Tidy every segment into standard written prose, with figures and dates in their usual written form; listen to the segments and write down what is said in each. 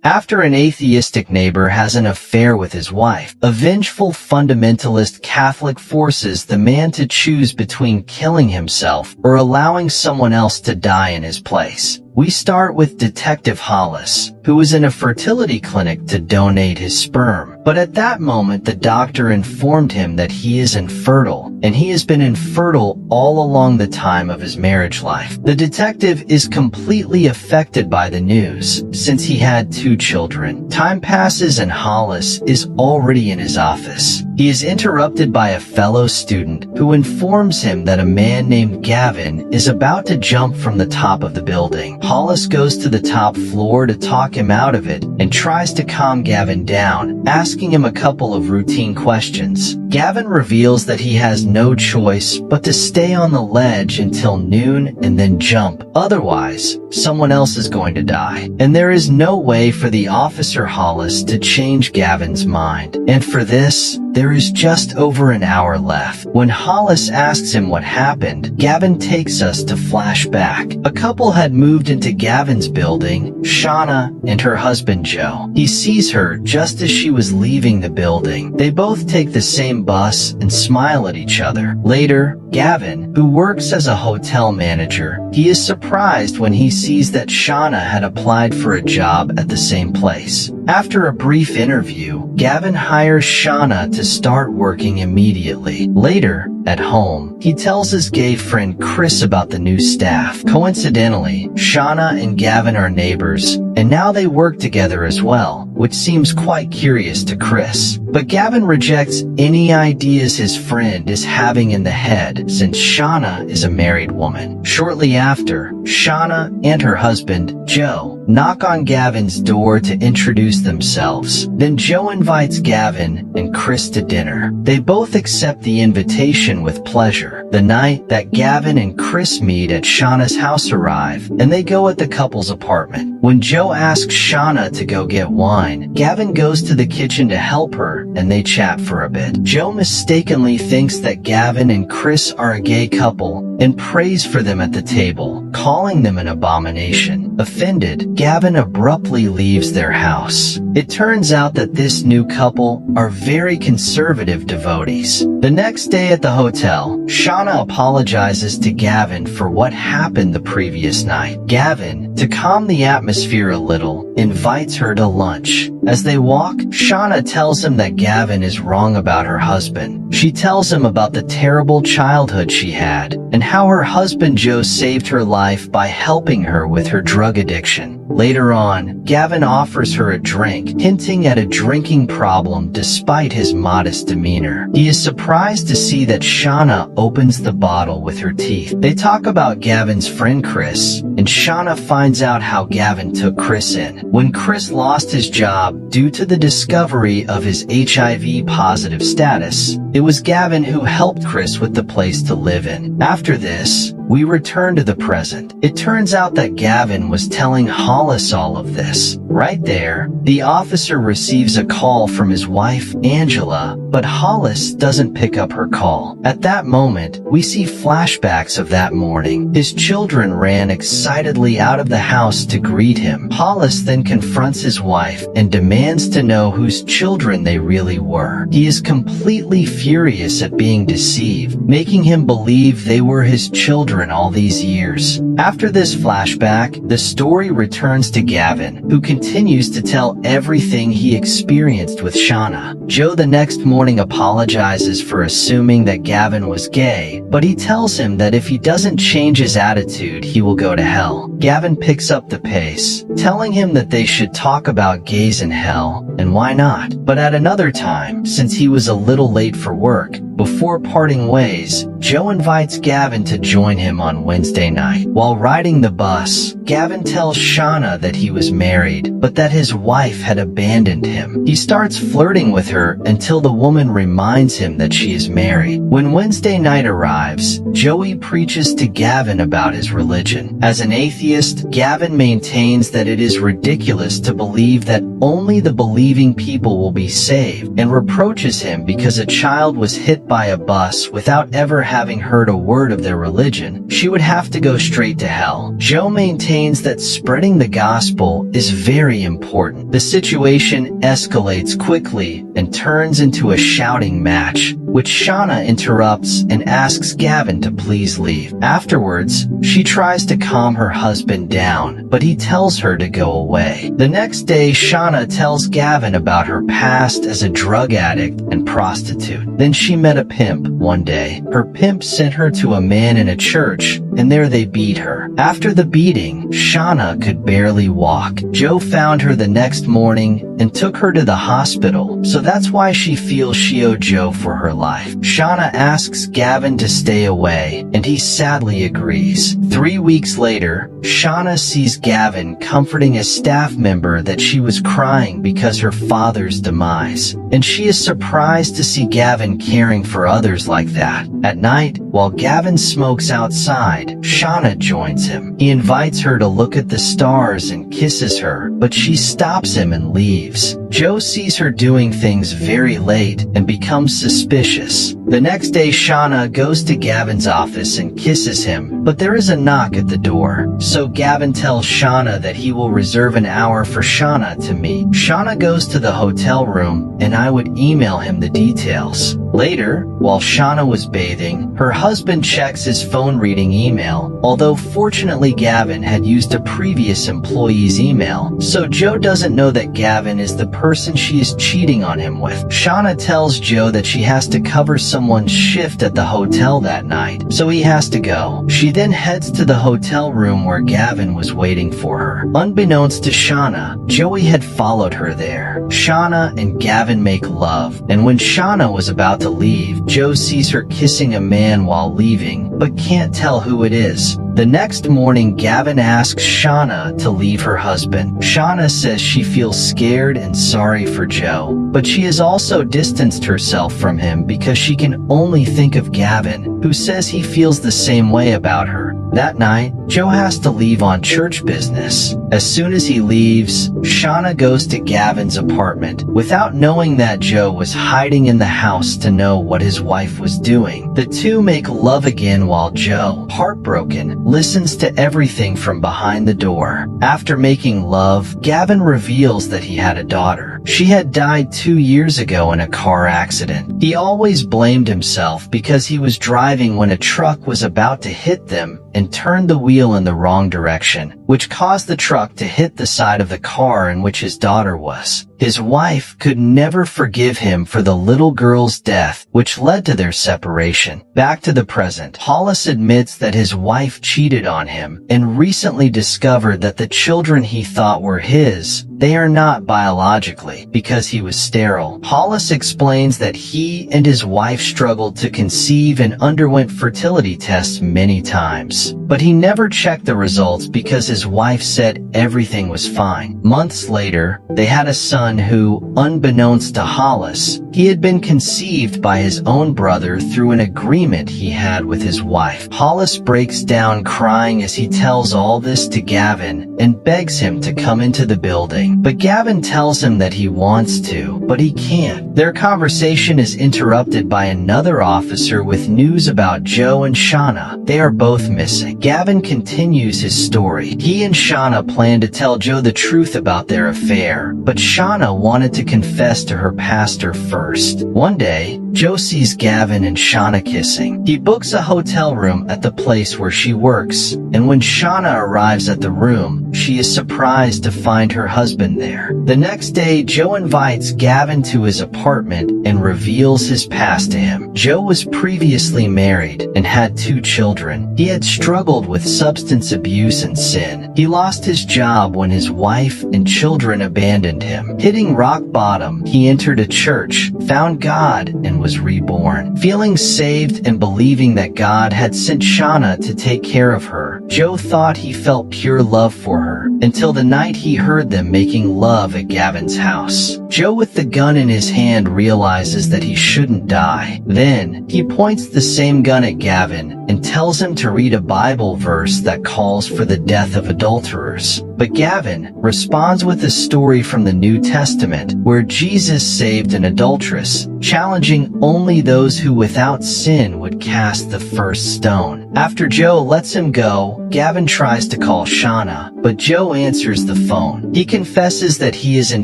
After an atheistic neighbor has an affair with his wife, a vengeful fundamentalist Catholic forces the man to choose between killing himself or allowing someone else to die in his place. We start with Detective Hollis, who is in a fertility clinic to donate his sperm. But at that moment, the doctor informed him that he is infertile, and he has been infertile all along the time of his marriage life. The detective is completely affected by the news, since he had 2 children. Time passes and Hollis is already in his office. He is interrupted by a fellow student who informs him that a man named Gavin is about to jump from the top of the building. Hollis goes to the top floor to talk him out of it and tries to calm Gavin down, asking him a couple of routine questions. Gavin reveals that he has no choice but to stay on the ledge until noon and then jump. Otherwise, someone else is going to die. And there is no way for the officer Hollis to change Gavin's mind. And for this, there is just over an hour left. When Hollis asks him what happened, Gavin takes us to flashback. A couple had moved into Gavin's building, Shauna and her husband Joe. He sees her just as she was leaving the building. They both take the same bus and smile at each other. Later, Gavin, who works as a hotel manager, he is surprised when he sees that Shauna had applied for a job at the same place. After a brief interview, Gavin hires Shauna to start working immediately. Later, at home, he tells his gay friend Chris about the new staff. Coincidentally, Shauna and Gavin are neighbors, and now they work together as well, which seems quite curious to Chris. But Gavin rejects any ideas his friend is having in the head, since Shauna is a married woman. Shortly after, Shauna and her husband, Joe, knock on Gavin's door to introduce themselves. Then Joe invites Gavin and Chris to dinner. They both accept the invitation with pleasure. The night that Gavin and Chris meet at Shauna's house arrive, and they go at the couple's apartment. When Joe asks Shauna to go get wine, Gavin goes to the kitchen to help her, and they chat for a bit. Joe mistakenly thinks that Gavin and Chris are a gay couple and prays for them at the table, calling them an abomination. Offended, Gavin abruptly leaves their house. It turns out that this new couple are very conservative devotees. The next day at the hotel, Shauna apologizes to Gavin for what happened the previous night. Gavin, to calm the atmosphere a little, invites her to lunch. As they walk, Shauna tells him that Gavin is wrong about her husband. She tells him about the terrible childhood she had and how her husband Joe saved her life by helping her with her drug addiction. Later on, Gavin offers her a drink, hinting at a drinking problem despite his modest demeanor. He is surprised to see that Shauna opens the bottle with her teeth. They talk about Gavin's friend Chris, and Shauna finds out how Gavin took Chris in. When Chris lost his job due to the discovery of his HIV-positive status, it was Gavin who helped Chris with the place to live in. After this, we return to the present. It turns out that Gavin was telling Hollis all of this. Right there, the officer receives a call from his wife, Angela, but Hollis doesn't pick up her call. At that moment, we see flashbacks of that morning. His children ran excitedly out of the house to greet him. Hollis then confronts his wife and demands to know whose children they really were. He is completely furious at being deceived, making him believe they were his children all these years. After this flashback, the story returns to Gavin, who continues to tell everything he experienced with Shauna. Joe the next morning apologizes for assuming that Gavin was gay, but he tells him that if he doesn't change his attitude, he will go to hell. Gavin picks up the pace, telling him that they should talk about gays in hell, and why not? But at another time, since he was a little late for work, before parting ways, Joe invites Gavin to join him on Wednesday night. While riding the bus, Gavin tells Shauna that he was married, but that his wife had abandoned him. He starts flirting with her until the woman reminds him that she is married. When Wednesday night arrives, Joey preaches to Gavin about his religion. As an atheist, Gavin maintains that it is ridiculous to believe that only the believing people will be saved, and reproaches him because a child was hit hit by a bus without ever having heard a word of their religion, she would have to go straight to hell. Joe maintains that spreading the gospel is very important. The situation escalates quickly and turns into a shouting match, which Shauna interrupts and asks Gavin to please leave. Afterwards, she tries to calm her husband down, but he tells her to go away. The next day, Shauna tells Gavin about her past as a drug addict and prostitute. Then she met a pimp one day. Her pimp sent her to a man in a church, and there they beat her. After the beating, Shauna could barely walk. Joe found her the next morning and took her to the hospital, so that's why she feels she owed Joe for her life. Shauna asks Gavin to stay away, and he sadly agrees. 3 weeks later, Shauna sees Gavin comforting a staff member that she was crying because her father's demise, and she is surprised to see Gavin caring for others like that. At night, while Gavin smokes outside, Shauna joins him. He invites her to look at the stars and kisses her, but she stops him and leaves. Joe sees her doing things very late and becomes suspicious. The next day, Shauna goes to Gavin's office and kisses him, but there is a knock at the door. So Gavin tells Shauna that he will reserve an hour for Shauna to meet. Shauna goes to the hotel room, and I would email him the details. Later, while Shauna was bathing, her husband checks his phone reading email, although fortunately Gavin had used a previous employee's email, so Joe doesn't know that Gavin is the person she is cheating on him with. Shauna tells Joe that she has to cover someone's shift at the hotel that night, so he has to go. She then heads to the hotel room where Gavin was waiting for her. Unbeknownst to Shauna, Joey had followed her there. Shauna and Gavin make love, and when Shauna was about to leave, Joe sees her kissing a man while leaving, but can't tell who it is. The next morning, Gavin asks Shauna to leave her husband. Shauna says she feels scared and sorry for Joe, but she has also distanced herself from him because she can only think of Gavin, who says he feels the same way about her. That night, Joe has to leave on church business. As soon as he leaves, Shauna goes to Gavin's apartment without knowing that Joe was hiding in the house to know what his wife was doing. The two make love again while Joe, heartbroken, listens to everything from behind the door. After making love, Gavin reveals that he had a daughter. She had died 2 years ago in a car accident. He always blamed himself because he was driving when a truck was about to hit them and turned the wheel in the wrong direction, which caused the truck to hit the side of the car in which his daughter was. His wife could never forgive him for the little girl's death, which led to their separation. Back to the present, Hollis admits that his wife cheated on him and recently discovered that the children he thought were his, they are not biologically, because he was sterile. Hollis explains that he and his wife struggled to conceive and underwent fertility tests many times, but he never checked the results because his wife said everything was fine. Months later, they had a son who, unbeknownst to Hollis, he had been conceived by his own brother through an agreement he had with his wife. Hollis breaks down crying as he tells all this to Gavin and begs him to come into the building. But Gavin tells him that he wants to, but he can't. Their conversation is interrupted by another officer with news about Joe and Shauna. They are both missing. Gavin continues his story. He and Shauna plan to tell Joe the truth about their affair, but Shauna wanted to confess to her pastor first. One day, Joe sees Gavin and Shauna kissing. He books a hotel room at the place where she works, and when Shauna arrives at the room, she is surprised to find her husband there. The next day, Joe invites Gavin to his apartment and reveals his past to him. Joe was previously married and had 2 children. He had struggled with substance abuse and sin. He lost his job when his wife and children abandoned him. Hitting rock bottom, he entered a church, found God, and was reborn. Feeling saved and believing that God had sent Shauna to take care of her, Joe thought he felt pure love for her, until the night he heard them making love at Gavin's house. Joe, with the gun in his hand, realizes that he shouldn't die. Then, he points the same gun at Gavin and tells him to read a Bible verse that calls for the death of adulterers. But Gavin responds with a story from the New Testament where Jesus saved an adulteress, challenging only those who without sin would cast the first stone. After Joe lets him go, Gavin tries to call Shauna, but Joe answers the phone. He confesses that he is in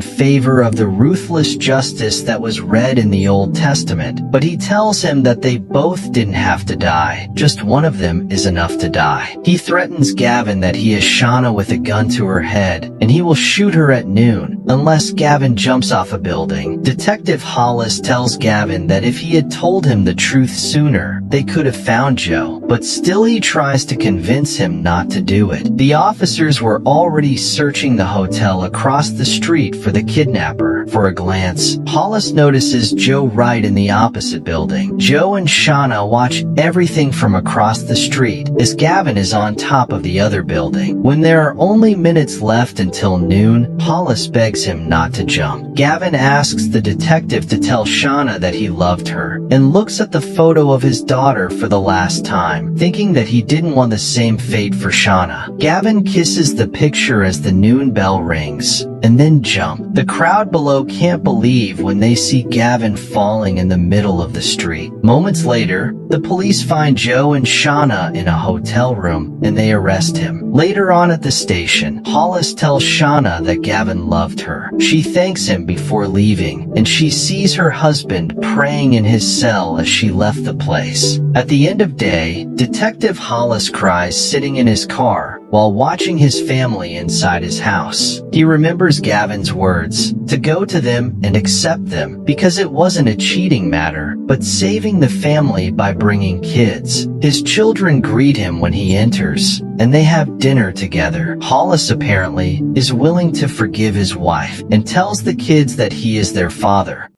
favor of the ruthless justice that was read in the Old Testament, but he tells him that they both didn't have to die. Just one of them is enough to die. He threatens Gavin that he has Shauna with a gun to her head, and he will shoot her at noon, unless Gavin jumps off a building. Detective Hollis tells Gavin that if he had told him the truth sooner, they could have found Joe, but still he tries to convince him not to do it. The officers were already searching the hotel across the street for the kidnapper. For a glance, Hollis notices Joe right in the opposite building. Joe and Shauna watch everything from across the street as Gavin is on top of the other building. When there are only minutes left until noon, Hollis begs him not to jump. Gavin asks the detective to tell Shauna that he loved her, and looks at the photo of his daughter for the last time, thinking that he didn't want the same fate for Shauna. Gavin kisses the picture as the noon bell rings, and then jump. The crowd below can't believe when they see Gavin falling in the middle of the street. Moments later, the police find Joe and Shauna in a hotel room, and they arrest him. Later on at the station, Hollis tells Shauna that Gavin loved her. She thanks him before leaving, and she sees her husband praying in his cell as she left the place. At the end of day, Detective Hollis cries sitting in his car while watching his family inside his house. He remembers Gavin's words, to go to them and accept them, because it wasn't a cheating matter, but saving the family by bringing kids. His children greet him when he enters, and they have dinner together. Hollis apparently is willing to forgive his wife and tells the kids that he is their father.